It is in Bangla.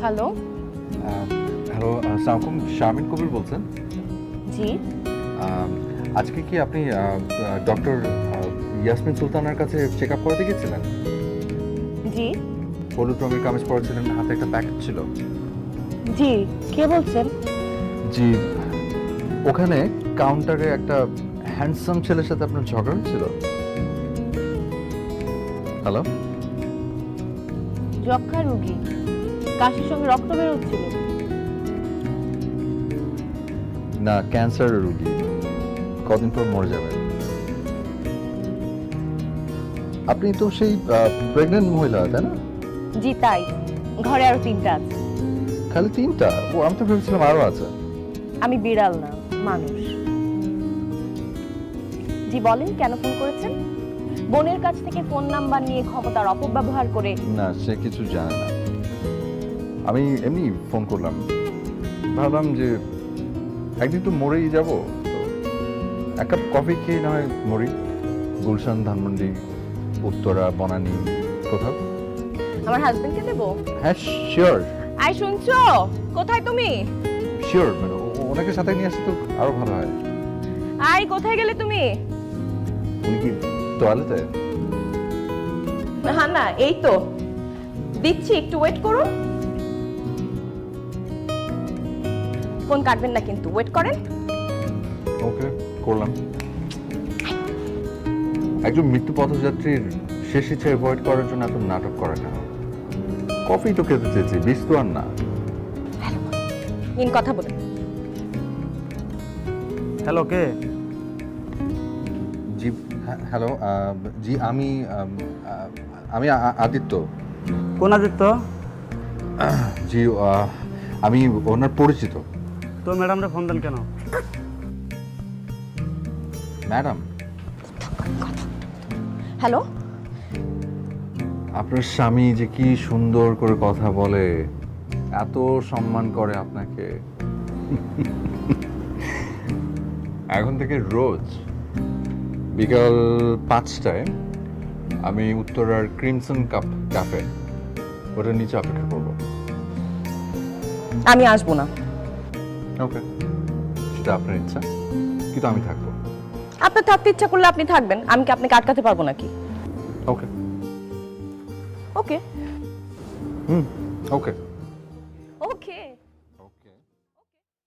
হ্যালো। হ্যালো, আসসালামু আলাইকুম। শারমিন কবির বলছেন? জি। আজকে কি আপনি ডক্টর ইয়াসমিন সুলতানার কাছে চেক আপ করাতে গেছিলেন? জি। হলুদ রঙের কামিজ পরেছিলেন, হাতে একটা প্যাকেট ছিল। জি, কে বলছেন? জি, ওখানে কাউন্টারে একটা হ্যান্ডসাম ছেলের সাথে আপনার ঝগড়া হয়েছিল? হ্যালো? যক্ষা রোগী, কাশির সঙ্গে রক্ত বের হচ্ছিল। না, ক্যান্সারের রোগী, কদিন পর মরে যাবেন। আপনি তো সেই প্রেগন্যান্ট মহিলা, তাই না? জি তাই, ঘরে আরো 3টা আছে। খালি 3টা? ও, আমি তো ভেবেছিলাম আরো আছে। আমি বিড়াল না, মানুষ। জি বলেন, কেন ফোন করেছেন? বোনের কাছ থেকে ফোন নাম্বার নিয়ে ক্ষমতার অপব্যবহার করে। না, সে কিছু জানে না। আমি এমনি ফোন করলাম, ভাবলাম যে একদিন তো মরেই যাব, তো এক কাপ কফি খেয়ে না হয় মরি। গুলশান, ধানমন্ডি, উত্তরা, বনানী, কোথাও। আমার হাজবেন্ডকে দেবো? হ্যাঁ, শিওর আই শুনছো? কোথায় তুমি? শিওর, মানে ওনাকে সাথে নিয়ে আসলে তো আরো ভালো হয়। আই কোথায় গেলে তুমি? উনি কি টয়লেটে? না না, এই তো দিচ্ছি, একটু ওয়েট করুন। ফোন কাটবেন না কিন্তু, ওয়েট করেন। ওকে, করলাম। একজন মৃত্যু পথযাত্রীর শেষ ইচ্ছা অ্যাভয়েড করার জন্য এত নাটক করা কেন? কফি তো খেতে চেয়েছি, বিষ তো আর না। নিন কথা বলেন। হ্যালো, কে? জি, হ্যালো। জি, আমি আদিত্য। কোন আদিত্য? জি, আমি ওনার পরিচিত। তো ম্যাডামরে ফোন দেন কেন? Madam, hello. আপনার স্বামী যে কি সুন্দর করে কথা বলে, এত সম্মান করে আপনাকে। এখন থেকে রোজ বিকাল 5টায় আমি উত্তরার ক্রিমসন ক্যাফে, ওটার নিচে অপেক্ষা করব। আমি আসবো না। ওকে, সেটা আপনার ইচ্ছা, কিন্তু আমি থাকবো। আপনার থাকতে ইচ্ছা করলে আপনি থাকবেন, আমি কি আপনাকে আটকাতে পারবো নাকি? ওকে। ওকে। ওকে।